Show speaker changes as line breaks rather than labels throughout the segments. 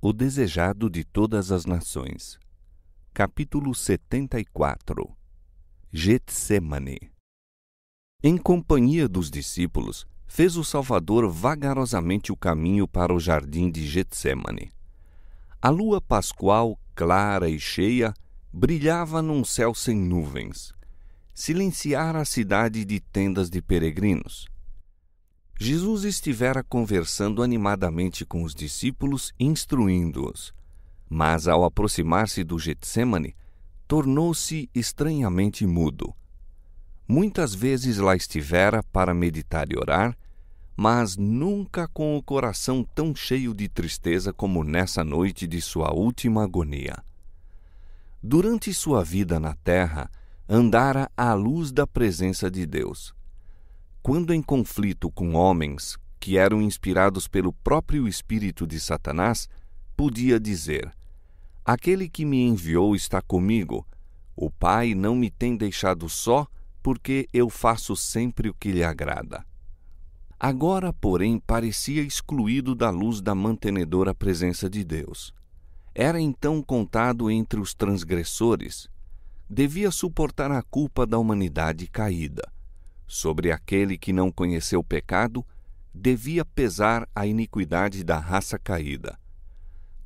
O desejado de todas as nações. Capítulo 74. Getsêmane. Em companhia dos discípulos, fez o Salvador vagarosamente o caminho para o jardim de Getsêmane. A lua pascual, clara e cheia, brilhava num céu sem nuvens. Silenciara a cidade de tendas de peregrinos. Jesus estivera conversando animadamente com os discípulos, instruindo-os. Mas, ao aproximar-se do Getsêmane, tornou-se estranhamente mudo. Muitas vezes lá estivera para meditar e orar, mas nunca com o coração tão cheio de tristeza como nessa noite de sua última agonia. Durante sua vida na terra, andara à luz da presença de Deus. Quando em conflito com homens que eram inspirados pelo próprio espírito de Satanás, podia dizer: aquele que me enviou está comigo. O Pai não me tem deixado só, porque eu faço sempre o que lhe agrada. Agora, porém, parecia excluído da luz da mantenedora presença de Deus. Era então contado entre os transgressores. Devia suportar a culpa da humanidade caída. Sobre aquele que não conheceu o pecado, devia pesar a iniquidade da raça caída.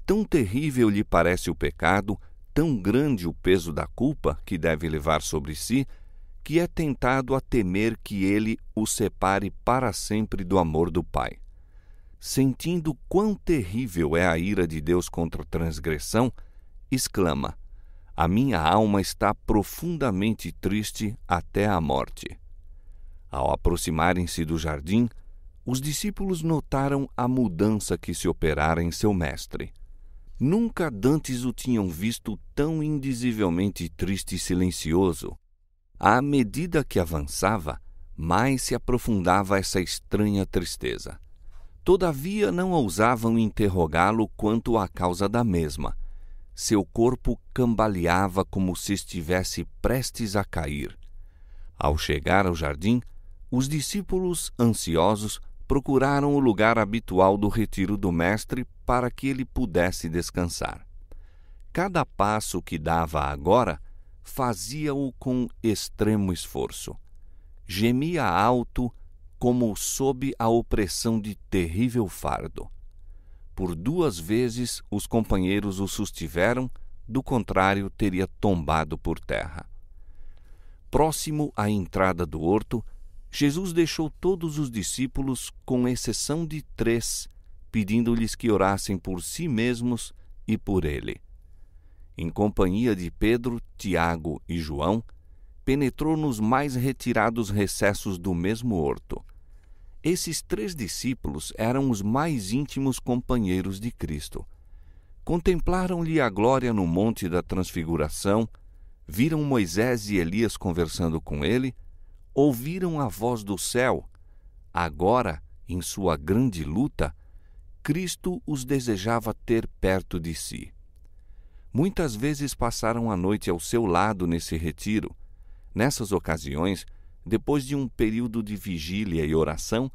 Tão terrível lhe parece o pecado, tão grande o peso da culpa que deve levar sobre si, que é tentado a temer que ele o separe para sempre do amor do Pai. Sentindo quão terrível é a ira de Deus contra a transgressão, exclama: a minha alma está profundamente triste até a morte. Ao aproximarem-se do jardim, os discípulos notaram a mudança que se operara em seu mestre. Nunca dantes o tinham visto tão indizivelmente triste e silencioso. À medida que avançava, mais se aprofundava essa estranha tristeza. Todavia não ousavam interrogá-lo quanto à causa da mesma. Seu corpo cambaleava como se estivesse prestes a cair. Ao chegar ao jardim, os discípulos, ansiosos, procuraram o lugar habitual do retiro do mestre para que ele pudesse descansar. Cada passo que dava agora fazia-o com extremo esforço. Gemia alto, como sob a opressão de terrível fardo. Por 2 vezes os companheiros o sustiveram, do contrário teria tombado por terra. Próximo à entrada do horto, Jesus deixou todos os discípulos, com exceção de 3, pedindo-lhes que orassem por si mesmos e por ele. Em companhia de Pedro, Tiago e João, penetrou nos mais retirados recessos do mesmo horto. Esses 3 discípulos eram os mais íntimos companheiros de Cristo. Contemplaram-lhe a glória no Monte da Transfiguração, viram Moisés e Elias conversando com ele, ouviram a voz do céu. Agora, em sua grande luta, Cristo os desejava ter perto de si. Muitas vezes passaram a noite ao seu lado nesse retiro. Nessas ocasiões, depois de um período de vigília e oração,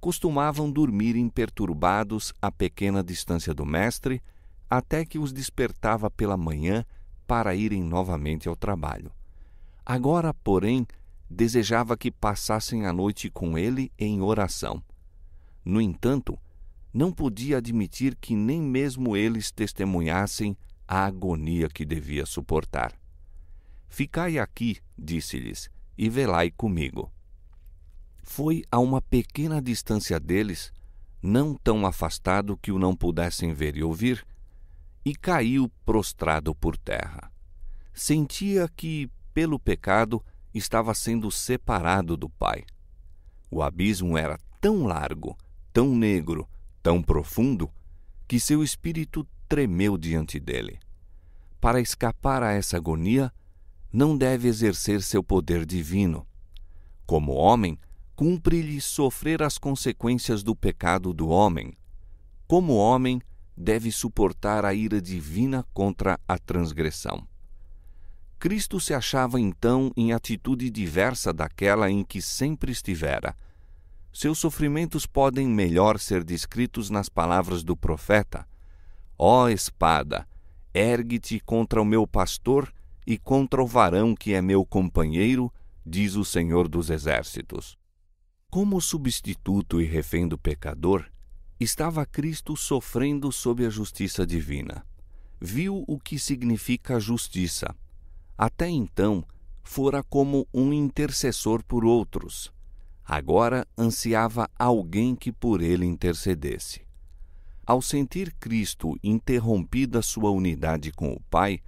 costumavam dormir imperturbados a pequena distância do Mestre, até que os despertava pela manhã para irem novamente ao trabalho. Agora, porém, desejava que passassem a noite com ele em oração. No entanto, não podia admitir que nem mesmo eles testemunhassem a agonia que devia suportar. Ficai aqui, disse-lhes, e velai comigo. Foi a uma pequena distância deles, não tão afastado que o não pudessem ver e ouvir, e caiu prostrado por terra. Sentia que, pelo pecado, estava sendo separado do Pai. O abismo era tão largo, tão negro, tão profundo, que seu espírito tremeu diante dele. Para escapar a essa agonia, não deve exercer seu poder divino. Como homem, cumpre-lhe sofrer as consequências do pecado do homem. Como homem, deve suportar a ira divina contra a transgressão. Cristo se achava então em atitude diversa daquela em que sempre estivera. Seus sofrimentos podem melhor ser descritos nas palavras do profeta: Ó espada, ergue-te contra o meu pastor e contra o varão que é meu companheiro, diz o Senhor dos Exércitos. Como substituto e refém do pecador, estava Cristo sofrendo sob a justiça divina. Viu o que significa justiça. Até então, fora como um intercessor por outros. Agora ansiava alguém que por ele intercedesse. Ao sentir Cristo interrompida sua unidade com o Pai,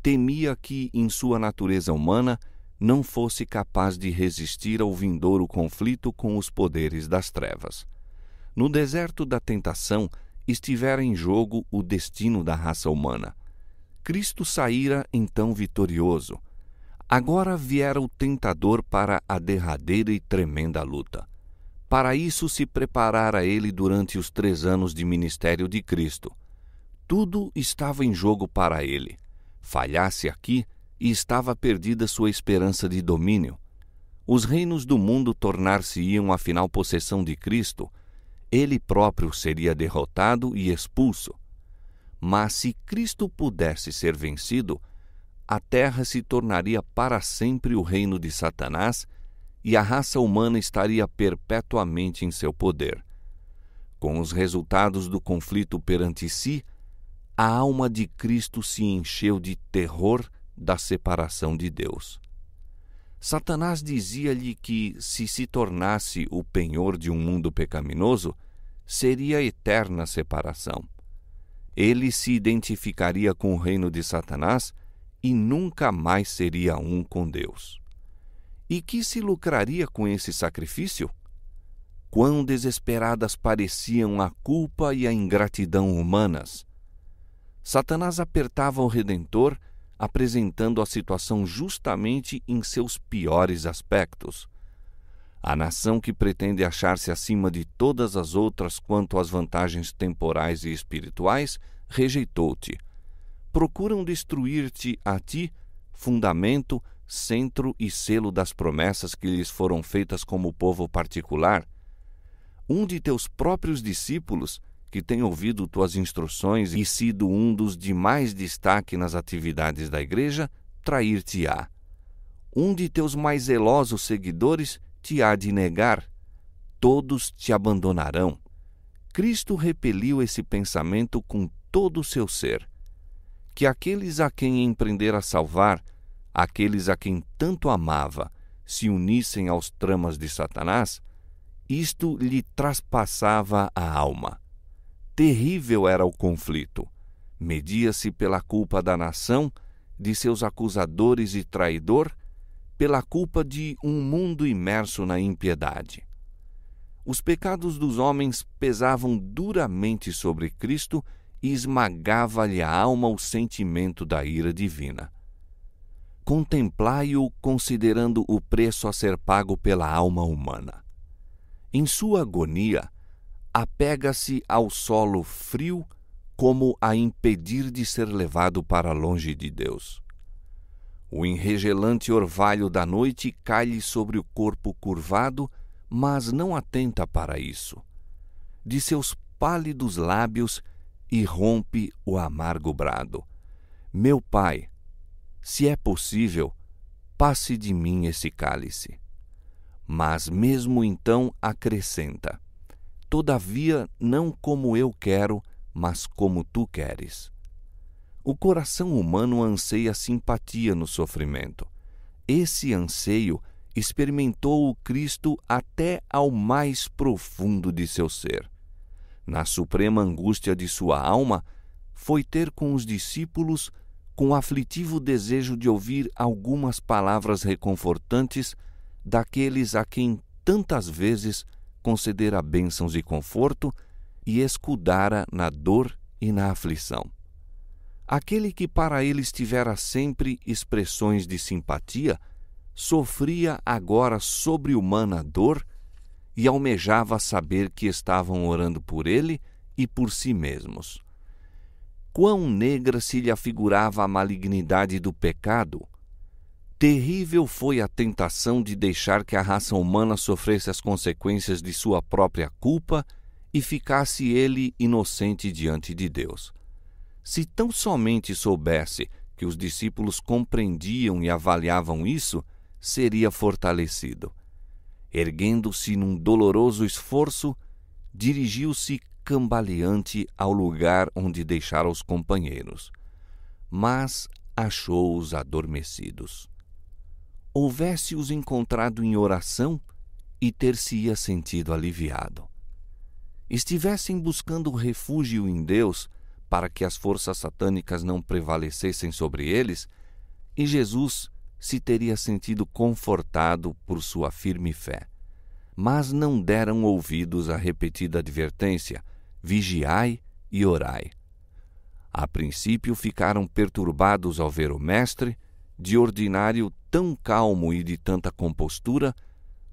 temia que, em sua natureza humana, não fosse capaz de resistir ao vindouro conflito com os poderes das trevas. No deserto da tentação, estivera em jogo o destino da raça humana. Cristo saíra então vitorioso. Agora viera o tentador para a derradeira e tremenda luta. Para isso se preparara ele durante os 3 anos de ministério de Cristo. Tudo estava em jogo para ele. Falhasse aqui, e estava perdida sua esperança de domínio. Os reinos do mundo tornar-se-iam afinal possessão de Cristo. Ele próprio seria derrotado e expulso. Mas se Cristo pudesse ser vencido, a terra se tornaria para sempre o reino de Satanás e a raça humana estaria perpetuamente em seu poder. Com os resultados do conflito perante si, a alma de Cristo se encheu de terror da separação de Deus. Satanás dizia-lhe que, se tornasse o penhor de um mundo pecaminoso, seria eterna separação. Ele se identificaria com o reino de Satanás e nunca mais seria um com Deus. E que se lucraria com esse sacrifício? Quão desesperadas pareciam a culpa e a ingratidão humanas! Satanás apertava o Redentor, apresentando a situação justamente em seus piores aspectos. A nação que pretende achar-se acima de todas as outras quanto às vantagens temporais e espirituais, rejeitou-te. Procuram destruir-te a ti, fundamento, centro e selo das promessas que lhes foram feitas como povo particular. Um de teus próprios discípulos, que tem ouvido tuas instruções e sido um dos de mais destaque nas atividades da igreja, trair-te-á. Um de teus mais zelosos seguidores te há de negar. Todos te abandonarão. Cristo repeliu esse pensamento com todo o seu ser. Que aqueles a quem empreendera salvar, aqueles a quem tanto amava, se unissem aos tramas de Satanás, isto lhe traspassava a alma. Terrível era o conflito. Media-se pela culpa da nação, de seus acusadores e traidor, pela culpa de um mundo imerso na impiedade. Os pecados dos homens pesavam duramente sobre Cristo e esmagava-lhe a alma o sentimento da ira divina. Contemplai-o considerando o preço a ser pago pela alma humana. Em sua agonia, apega-se ao solo frio como a impedir de ser levado para longe de Deus. O enregelante orvalho da noite cai-lhe sobre o corpo curvado, mas não atenta para isso. De seus pálidos lábios irrompe o amargo brado. Meu Pai, se é possível, passe de mim esse cálice. Mas mesmo então acrescenta: todavia não como eu quero, mas como tu queres. O coração humano anseia simpatia no sofrimento. Esse anseio experimentou o Cristo até ao mais profundo de seu ser. Na suprema angústia de sua alma, foi ter com os discípulos com aflitivo desejo de ouvir algumas palavras reconfortantes daqueles a quem tantas vezes concedera bênçãos e conforto e escudara na dor e na aflição. Aquele que para eles tivera sempre expressões de simpatia, sofria agora sobre-humana dor e almejava saber que estavam orando por ele e por si mesmos. Quão negra se lhe afigurava a malignidade do pecado! Terrível foi a tentação de deixar que a raça humana sofresse as consequências de sua própria culpa e ficasse ele inocente diante de Deus. Se tão somente soubesse que os discípulos compreendiam e avaliavam isso, seria fortalecido. Erguendo-se num doloroso esforço, dirigiu-se cambaleante ao lugar onde deixara os companheiros, mas achou-os adormecidos. Houvesse-os encontrado em oração e ter-se-ia sentido aliviado. Estivessem buscando refúgio em Deus para que as forças satânicas não prevalecessem sobre eles, e Jesus se teria sentido confortado por sua firme fé. Mas não deram ouvidos à repetida advertência: vigiai e orai. A princípio ficaram perturbados ao ver o Mestre, de ordinário tão calmo e de tanta compostura,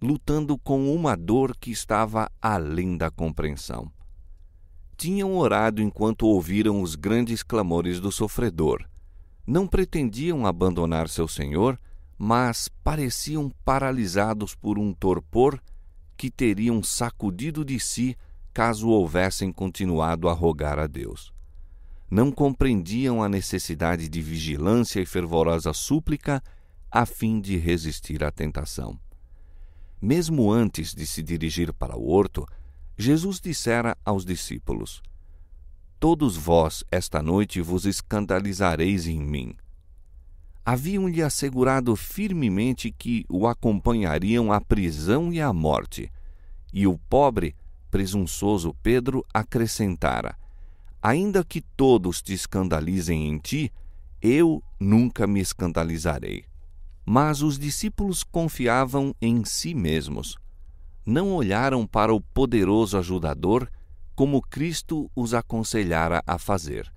lutando com uma dor que estava além da compreensão. Tinham orado enquanto ouviram os grandes clamores do sofredor. Não pretendiam abandonar seu Senhor, mas pareciam paralisados por um torpor que teriam sacudido de si caso houvessem continuado a rogar a Deus. Não compreendiam a necessidade de vigilância e fervorosa súplica a fim de resistir à tentação. Mesmo antes de se dirigir para o horto, Jesus dissera aos discípulos: todos vós esta noite vos escandalizareis em mim. Haviam-lhe assegurado firmemente que o acompanhariam à prisão e à morte, e o pobre, presunçoso Pedro acrescentara: ainda que todos te escandalizem em ti, eu nunca me escandalizarei. Mas os discípulos confiavam em si mesmos. Não olharam para o poderoso ajudador, como Cristo os aconselhara a fazer.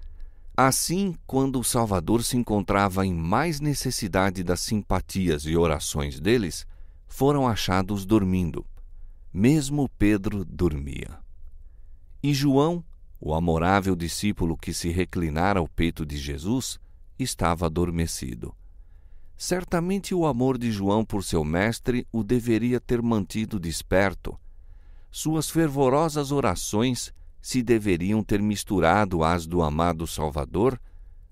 Assim, quando o Salvador se encontrava em mais necessidade das simpatias e orações deles, foram achados dormindo. Mesmo Pedro dormia. E João, o amorável discípulo que se reclinara ao peito de Jesus, estava adormecido. Certamente o amor de João por seu mestre o deveria ter mantido desperto. Suas fervorosas orações se deveriam ter misturado às do amado Salvador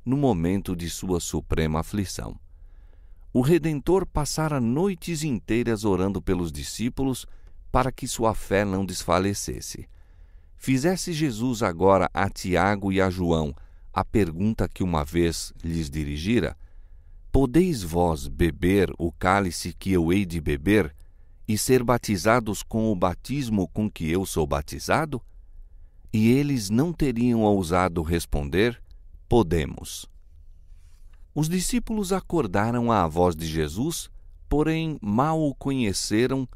no momento de sua suprema aflição. O Redentor passara noites inteiras orando pelos discípulos para que sua fé não desfalecesse. Fizesse Jesus agora a Tiago e a João a pergunta que uma vez lhes dirigira: podeis vós beber o cálice que eu hei de beber e ser batizados com o batismo com que eu sou batizado? E eles não teriam ousado responder: podemos. Os discípulos acordaram à voz de Jesus, porém mal o conheceram,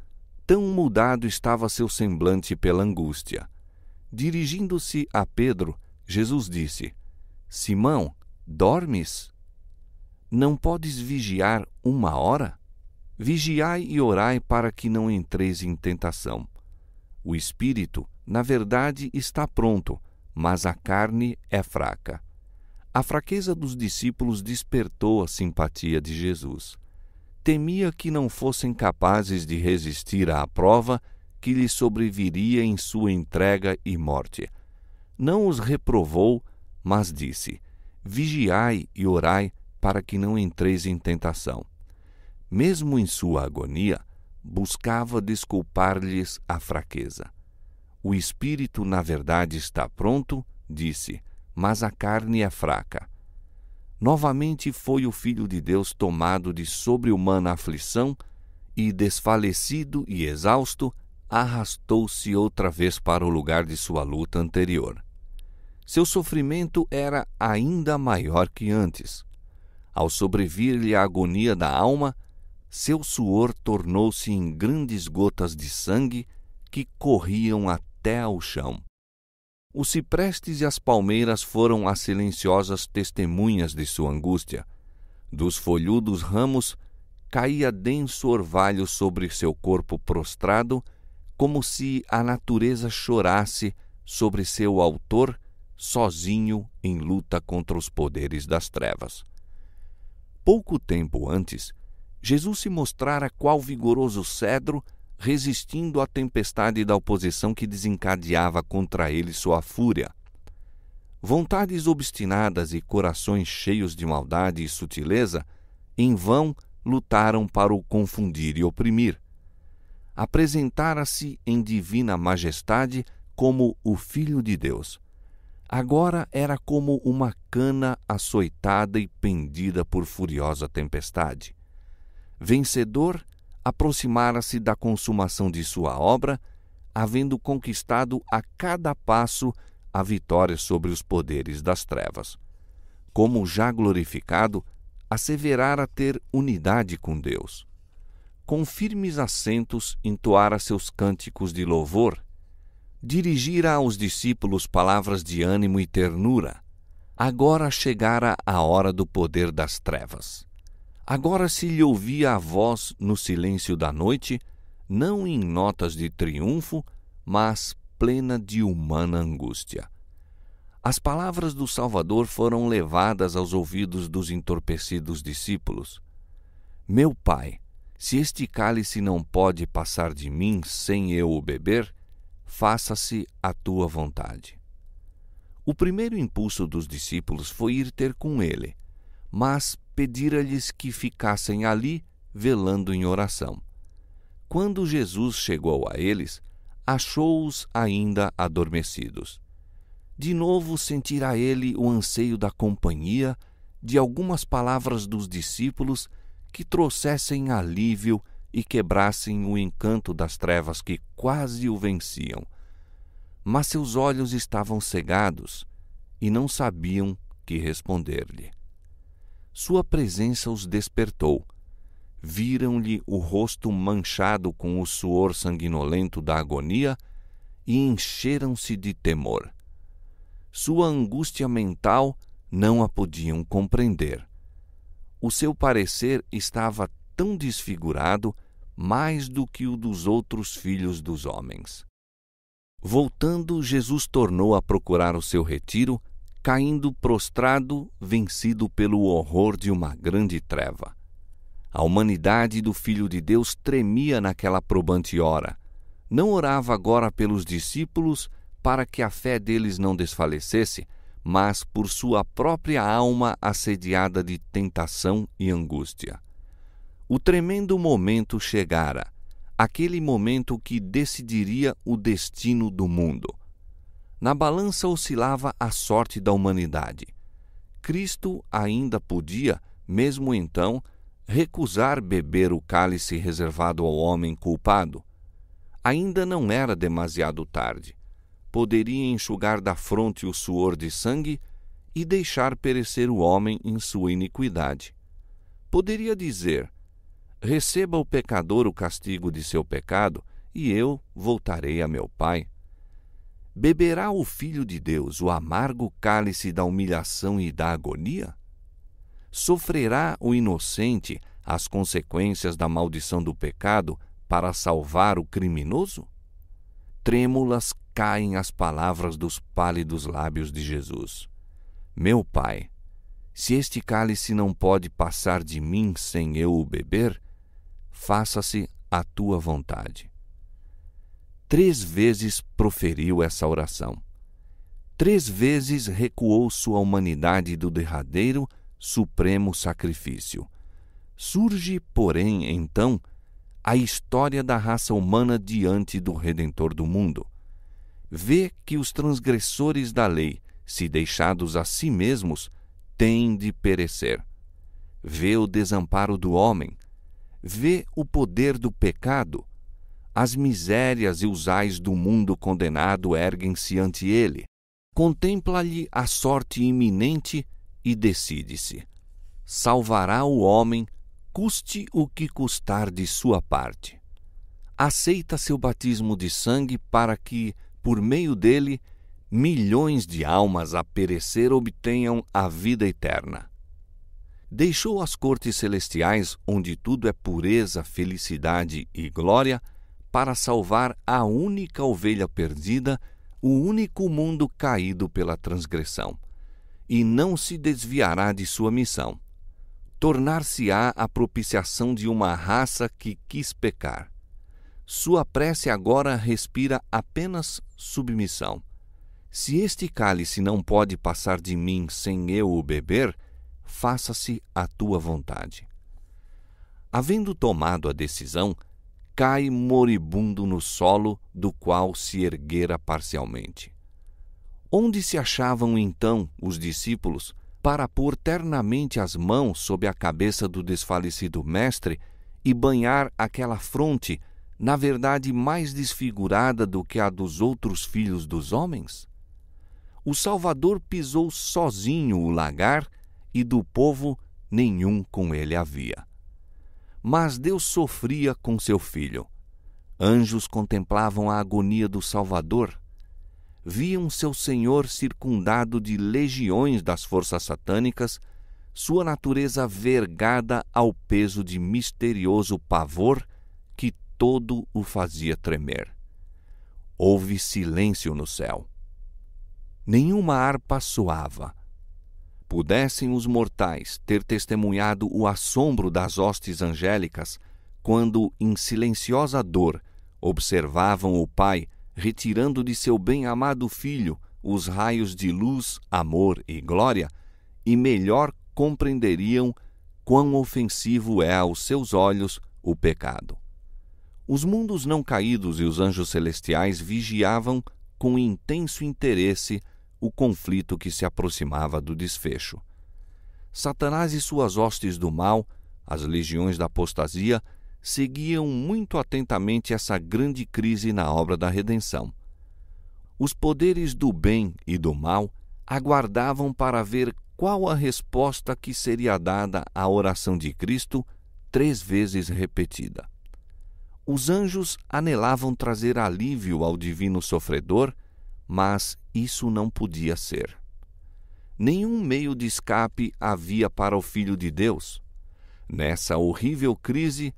tão mudado estava seu semblante pela angústia. Dirigindo-se a Pedro, Jesus disse: Simão, dormes? Não podes vigiar 1 hora? Vigiai e orai para que não entreis em tentação. O espírito, na verdade, está pronto, mas a carne é fraca. A fraqueza dos discípulos despertou a simpatia de Jesus. Temia que não fossem capazes de resistir à prova que lhes sobreviria em sua entrega e morte. Não os reprovou, mas disse: vigiai e orai para que não entreis em tentação. Mesmo em sua agonia, buscava desculpar-lhes a fraqueza. O espírito, na verdade, está pronto, disse, mas a carne é fraca. Novamente foi o Filho de Deus tomado de sobre-humana aflição e, desfalecido e exausto, arrastou-se outra vez para o lugar de sua luta anterior. Seu sofrimento era ainda maior que antes. Ao sobrevir-lhe a agonia da alma, seu suor tornou-se em grandes gotas de sangue que corriam até ao chão. Os ciprestes e as palmeiras foram as silenciosas testemunhas de sua angústia. Dos folhudos ramos caía denso orvalho sobre seu corpo prostrado, como se a natureza chorasse sobre seu autor, sozinho em luta contra os poderes das trevas. Pouco tempo antes, Jesus se mostrara qual vigoroso cedro, resistindo à tempestade da oposição que desencadeava contra ele sua fúria. vontades obstinadas e corações cheios de maldade e sutileza, em vão lutaram para o confundir e oprimir. Apresentara-se em divina majestade como o Filho de Deus. Agora era como uma cana açoitada e pendida por furiosa tempestade. Vencedor, aproximara-se da consumação de sua obra, havendo conquistado a cada passo a vitória sobre os poderes das trevas. Como já glorificado, asseverara ter unidade com Deus. Com firmes acentos entoara seus cânticos de louvor, dirigira aos discípulos palavras de ânimo e ternura. Agora chegara a hora do poder das trevas. Agora se lhe ouvia a voz no silêncio da noite, não em notas de triunfo, mas plena de humana angústia. As palavras do Salvador foram levadas aos ouvidos dos entorpecidos discípulos. Meu Pai, se este cálice não pode passar de mim sem eu o beber, faça-se a tua vontade. O primeiro impulso dos discípulos foi ir ter com ele, mas pedira-lhes que ficassem ali, velando em oração. Quando Jesus chegou a eles, achou-os ainda adormecidos. De novo sentira ele o anseio da companhia, de algumas palavras dos discípulos que trouxessem alívio e quebrassem o encanto das trevas que quase o venciam. Mas seus olhos estavam cegados e não sabiam que responder-lhe. Sua presença os despertou. Viram-lhe o rosto manchado com o suor sanguinolento da agonia e encheram-se de temor. Sua angústia mental não a podiam compreender. O seu parecer estava tão desfigurado, mais do que o dos outros filhos dos homens. Voltando, Jesus tornou a procurar o seu retiro, caindo prostrado, vencido pelo horror de uma grande treva. A humanidade do Filho de Deus tremia naquela probante hora. Não orava agora pelos discípulos para que a fé deles não desfalecesse, mas por sua própria alma assediada de tentação e angústia. O tremendo momento chegara, aquele momento que decidiria o destino do mundo. Na balança oscilava a sorte da humanidade. Cristo ainda podia, mesmo então, recusar beber o cálice reservado ao homem culpado. Ainda não era demasiado tarde. Poderia enxugar da fronte o suor de sangue e deixar perecer o homem em sua iniquidade. Poderia dizer: receba o pecador o castigo de seu pecado, e eu voltarei a meu Pai. Beberá o Filho de Deus o amargo cálice da humilhação e da agonia? Sofrerá o inocente as consequências da maldição do pecado para salvar o criminoso? Trêmulas caem as palavras dos pálidos lábios de Jesus. Meu Pai, se este cálice não pode passar de mim sem eu o beber, faça-se a tua vontade. 3 vezes proferiu essa oração. 3 vezes recuou sua humanidade do derradeiro, supremo sacrifício. Surge, porém, então, a história da raça humana diante do Redentor do mundo. Vê que os transgressores da lei, se deixados a si mesmos, têm de perecer. Vê o desamparo do homem. Vê o poder do pecado. As misérias e os ais do mundo condenado erguem-se ante ele. Contempla-lhe a sorte iminente e decide-se. Salvará o homem, custe o que custar de sua parte. Aceita seu batismo de sangue para que, por meio dele, milhões de almas a perecer obtenham a vida eterna. Deixou as cortes celestiais, onde tudo é pureza, felicidade e glória, para salvar a única ovelha perdida, o único mundo caído pela transgressão, e não se desviará de sua missão. Tornar-se-á a propiciação de uma raça que quis pecar. Sua prece agora respira apenas submissão. Se este cálice não pode passar de mim sem eu o beber, faça-se a tua vontade. Havendo tomado a decisão, cai moribundo no solo, do qual se erguera parcialmente. Onde se achavam então os discípulos para pôr ternamente as mãos sobre a cabeça do desfalecido mestre e banhar aquela fronte, na verdade mais desfigurada do que a dos outros filhos dos homens? O Salvador pisou sozinho o lagar, e do povo nenhum com ele havia. Mas Deus sofria com seu filho. Anjos contemplavam a agonia do Salvador. Viam seu Senhor circundado de legiões das forças satânicas, sua natureza vergada ao peso de misterioso pavor que todo o fazia tremer. Houve silêncio no céu. Nenhuma harpa soava. Pudessem os mortais ter testemunhado o assombro das hostes angélicas quando, em silenciosa dor, observavam o Pai retirando de seu bem-amado Filho os raios de luz, amor e glória, e melhor compreenderiam quão ofensivo é aos seus olhos o pecado. Os mundos não caídos e os anjos celestiais vigiavam com intenso interesse o conflito que se aproximava do desfecho. Satanás e suas hostes do mal, as legiões da apostasia, seguiam muito atentamente essa grande crise na obra da redenção. Os poderes do bem e do mal aguardavam para ver qual a resposta que seria dada à oração de Cristo 3 vezes repetida. Os anjos anelavam trazer alívio ao divino sofredor, mas isso não podia ser. Nenhum meio de escape havia para o Filho de Deus. Nessa horrível crise,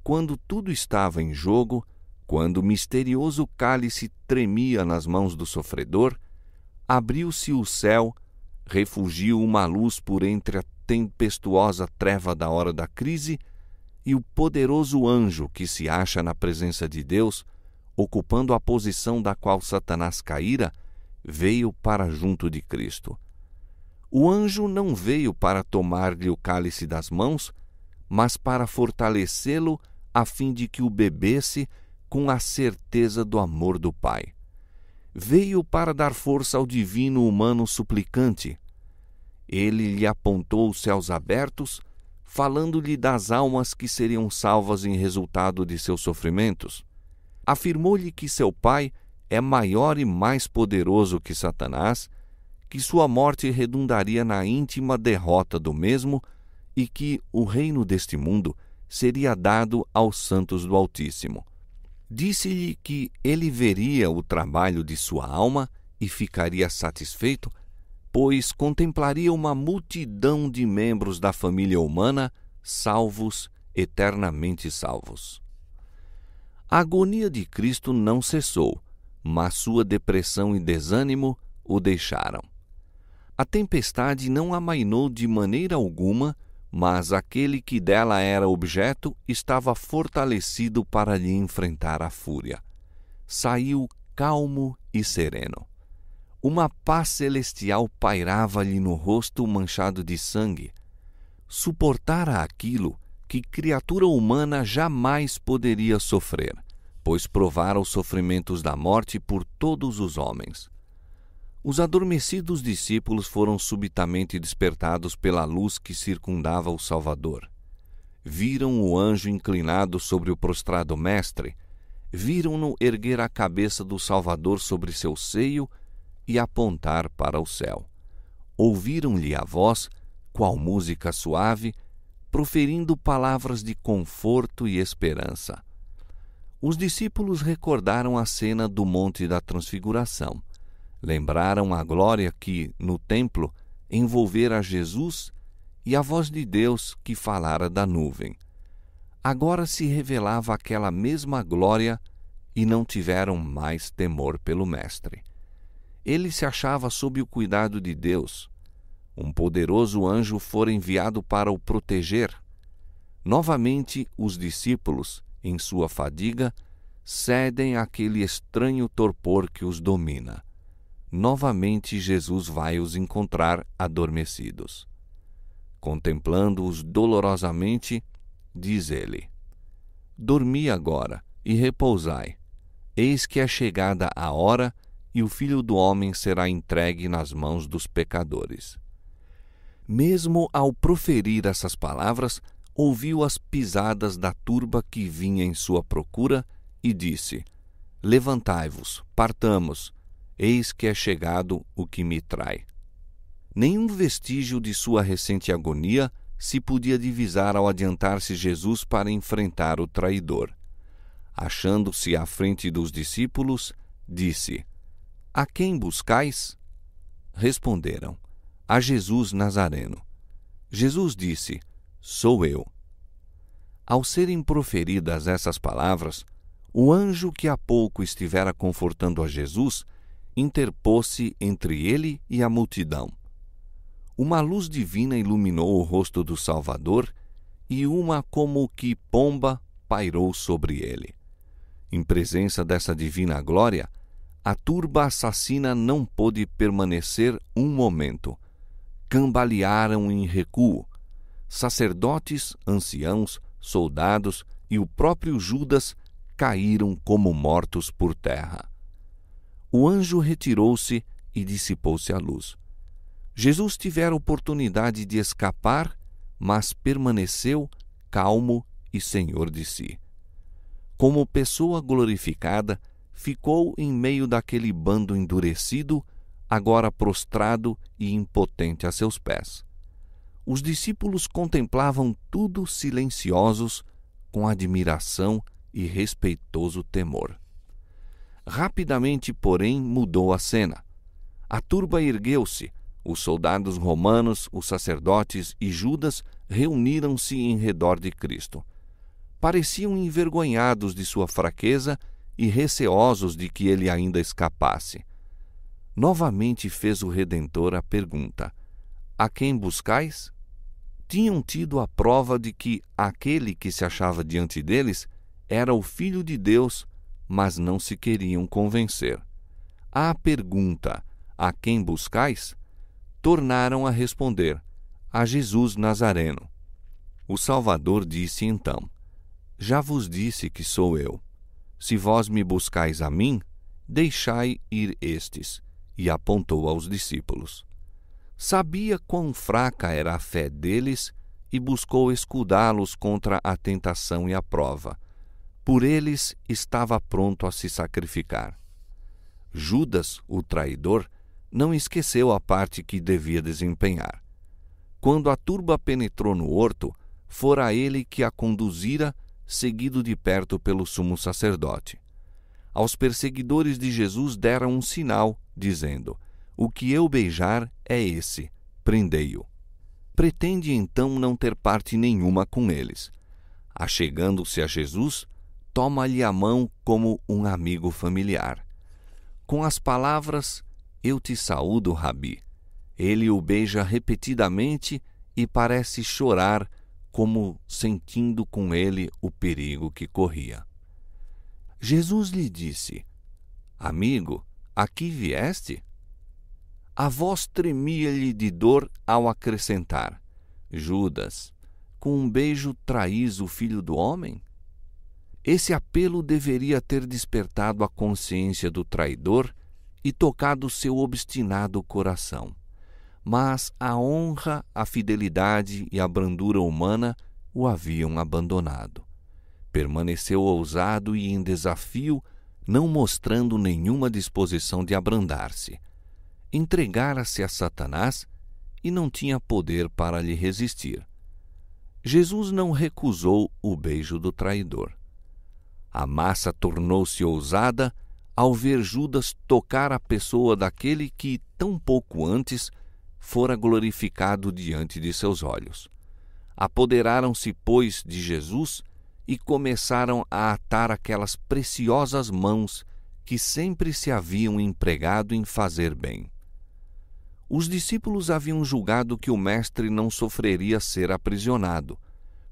quando tudo estava em jogo, quando o misterioso cálice tremia nas mãos do sofredor, abriu-se o céu, refugiu uma luz por entre a tempestuosa treva da hora da crise, e o poderoso anjo que se acha na presença de Deus, ocupando a posição da qual Satanás caíra, veio para junto de Cristo. O anjo não veio para tomar-lhe o cálice das mãos, mas para fortalecê-lo a fim de que o bebesse com a certeza do amor do Pai. Veio para dar força ao divino humano suplicante. Ele lhe apontou os céus abertos, falando-lhe das almas que seriam salvas em resultado de seus sofrimentos. Afirmou-lhe que seu Pai é maior e mais poderoso que Satanás, que sua morte redundaria na íntima derrota do mesmo e que o reino deste mundo seria dado aos santos do Altíssimo. Disse-lhe que ele veria o trabalho de sua alma e ficaria satisfeito, pois contemplaria uma multidão de membros da família humana salvos, eternamente salvos. A agonia de Cristo não cessou, mas sua depressão e desânimo o deixaram. A tempestade não amainou de maneira alguma, mas aquele que dela era objeto estava fortalecido para lhe enfrentar a fúria. Saiu calmo e sereno. Uma paz celestial pairava-lhe no rosto manchado de sangue. Suportara aquilo que criatura humana jamais poderia sofrer, pois provara os sofrimentos da morte por todos os homens. Os adormecidos discípulos foram subitamente despertados pela luz que circundava o Salvador. Viram o anjo inclinado sobre o prostrado mestre, viram-no erguer a cabeça do Salvador sobre seu seio e apontar para o céu. Ouviram-lhe a voz, qual música suave, proferindo palavras de conforto e esperança. Os discípulos recordaram a cena do Monte da Transfiguração. Lembraram a glória que, no templo, envolvera Jesus e a voz de Deus que falara da nuvem. Agora se revelava aquela mesma glória e não tiveram mais temor pelo Mestre. Ele se achava sob o cuidado de Deus. Um poderoso anjo fora enviado para o proteger. Novamente, os discípulos, em sua fadiga, cedem àquele estranho torpor que os domina. novamente Jesus vai os encontrar adormecidos. Contemplando-os dolorosamente, diz ele: Dormi agora e repousai. Eis que é chegada a hora e o Filho do Homem será entregue nas mãos dos pecadores. Mesmo ao proferir essas palavras, ouviu as pisadas da turba que vinha em sua procura e disse: Levantai-vos, partamos, eis que é chegado o que me trai. Nenhum vestígio de sua recente agonia se podia divisar ao adiantar-se Jesus para enfrentar o traidor. Achando-se à frente dos discípulos, disse: A quem buscais? Responderam: A Jesus Nazareno. Jesus disse: Sou eu. Ao serem proferidas essas palavras, o anjo que há pouco estivera confortando a Jesus interpôs-se entre ele e a multidão. Uma luz divina iluminou o rosto do Salvador e uma como que pomba pairou sobre ele. Em presença dessa divina glória, a turba assassina não pôde permanecer um momento. Cambalearam em recuo. Sacerdotes, anciãos, soldados e o próprio Judas caíram como mortos por terra. O anjo retirou-se e dissipou-se a luz. Jesus tivera oportunidade de escapar, mas permaneceu calmo e senhor de si. Como pessoa glorificada, ficou em meio daquele bando endurecido, agora prostrado e impotente a seus pés. Os discípulos contemplavam tudo silenciosos, com admiração e respeitoso temor. Rapidamente, porém, mudou a cena. A turba ergueu-se. Os soldados romanos, os sacerdotes e Judas reuniram-se em redor de Cristo. Pareciam envergonhados de sua fraqueza e receosos de que ele ainda escapasse. Novamente fez o Redentor a pergunta: A quem buscais? Tinham tido a prova de que aquele que se achava diante deles era o Filho de Deus, mas não se queriam convencer. À pergunta: A quem buscais? Tornaram a responder: A Jesus Nazareno. O Salvador disse então: Já vos disse que sou eu. Se vós me buscais a mim, deixai ir estes. E apontou aos discípulos. Sabia quão fraca era a fé deles e buscou escudá-los contra a tentação e a prova. Por eles estava pronto a se sacrificar. Judas, o traidor, não esqueceu a parte que devia desempenhar. Quando a turba penetrou no horto, fora ele que a conduzira, seguido de perto pelo sumo sacerdote. Aos perseguidores de Jesus deram um sinal, dizendo: O que eu beijar é esse, prendei-o. Pretende então não ter parte nenhuma com eles. Achegando-se a Jesus, toma-lhe a mão como um amigo familiar. Com as palavras: Eu te saúdo, Rabi. Ele o beija repetidamente e parece chorar, como sentindo com ele o perigo que corria. Jesus lhe disse: Amigo, aqui vieste? A voz tremia-lhe de dor ao acrescentar: Judas, com um beijo traís o Filho do Homem? Esse apelo deveria ter despertado a consciência do traidor e tocado seu obstinado coração. Mas a honra, a fidelidade e a brandura humana o haviam abandonado. Permaneceu ousado e em desafio, não mostrando nenhuma disposição de abrandar-se. Entregara-se a Satanás e não tinha poder para lhe resistir. Jesus não recusou o beijo do traidor. A massa tornou-se ousada ao ver Judas tocar a pessoa daquele que, tão pouco antes, fora glorificado diante de seus olhos. Apoderaram-se, pois, de Jesus e começaram a atar aquelas preciosas mãos que sempre se haviam empregado em fazer bem. Os discípulos haviam julgado que o mestre não sofreria ser aprisionado,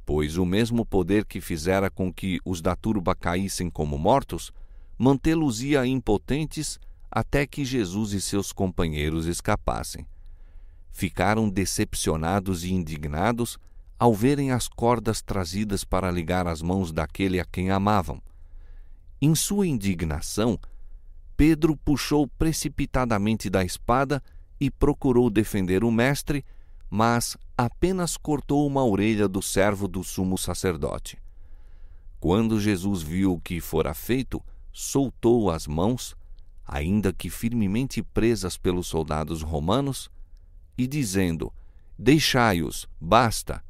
pois o mesmo poder que fizera com que os da turba caíssem como mortos, mantê-los-ia impotentes até que Jesus e seus companheiros escapassem. Ficaram decepcionados e indignados ao verem as cordas trazidas para ligar as mãos daquele a quem amavam. Em sua indignação, Pedro puxou precipitadamente da espada e procurou defender o mestre, mas apenas cortou uma orelha do servo do sumo sacerdote. Quando Jesus viu o que fora feito, soltou as mãos, ainda que firmemente presas pelos soldados romanos, e dizendo: "Deixai-os, basta",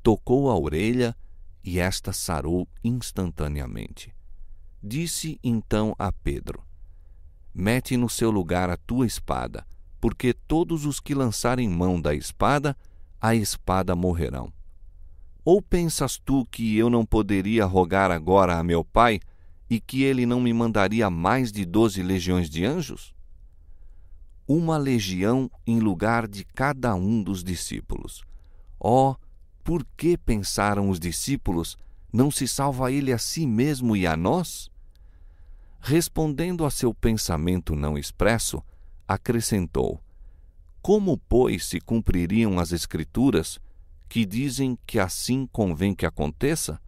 tocou a orelha e esta sarou instantaneamente. Disse então a Pedro: "Mete no seu lugar a tua espada, porque todos os que lançarem mão da espada, a espada morrerão. Ou pensas tu que eu não poderia rogar agora a meu Pai, e que ele não me mandaria mais de 12 legiões de anjos? Uma legião em lugar de cada um dos discípulos. Oh, por que pensaram os discípulos, não se salva ele a si mesmo e a nós?" Respondendo a seu pensamento não expresso, acrescentou: "Como, pois, se cumpririam as Escrituras, que dizem que assim convém que aconteça?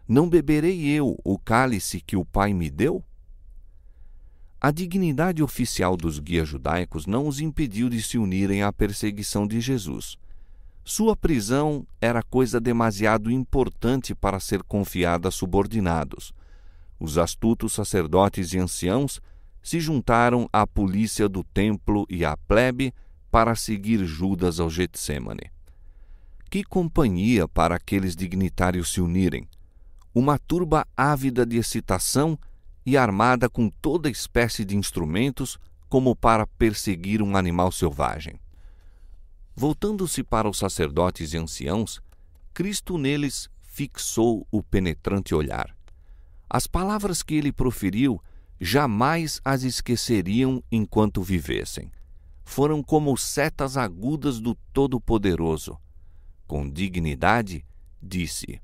Não beberei eu o cálice que o Pai me deu?" A dignidade oficial dos guias judaicos não os impediu de se unirem à perseguição de Jesus. Sua prisão era coisa demasiado importante para ser confiada a subordinados. Os astutos sacerdotes e anciãos se juntaram à polícia do templo e à plebe para seguir Judas ao Getsêmane. Que companhia para aqueles dignitários se unirem! Uma turba ávida de excitação e armada com toda espécie de instrumentos, como para perseguir um animal selvagem. Voltando-se para os sacerdotes e anciãos, Cristo neles fixou o penetrante olhar. As palavras que ele proferiu jamais as esqueceriam enquanto vivessem. Foram como setas agudas do Todo-Poderoso. Com dignidade, disse: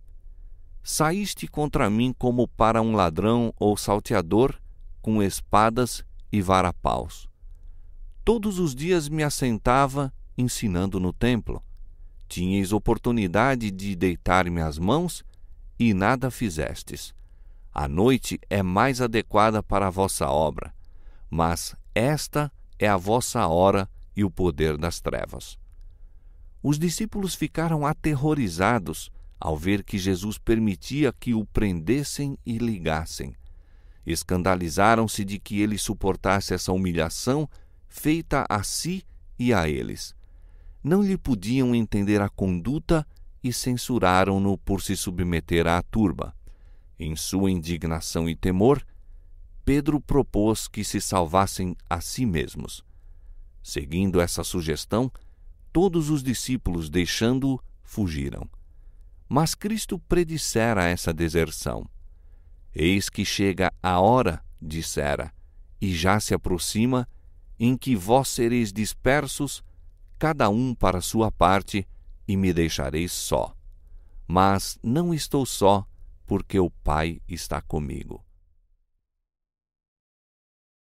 "Saíste contra mim como para um ladrão ou salteador, com espadas e varapaus. Todos os dias me assentava ensinando no templo. Tinhais oportunidade de deitar-me às mãos e nada fizestes. A noite é mais adequada para a vossa obra, mas esta é a vossa hora e o poder das trevas." Os discípulos ficaram aterrorizados ao ver que Jesus permitia que o prendessem e ligassem. Escandalizaram-se de que ele suportasse essa humilhação feita a si e a eles. Não lhe podiam entender a conduta e censuraram-no por se submeter à turba. Em sua indignação e temor, Pedro propôs que se salvassem a si mesmos. Seguindo essa sugestão, todos os discípulos, deixando-o, fugiram. Mas Cristo predissera essa deserção. "Eis que chega a hora", dissera, "e já se aproxima, em que vós sereis dispersos, cada um para sua parte, e me deixareis só. Mas não estou só, porque o Pai está comigo."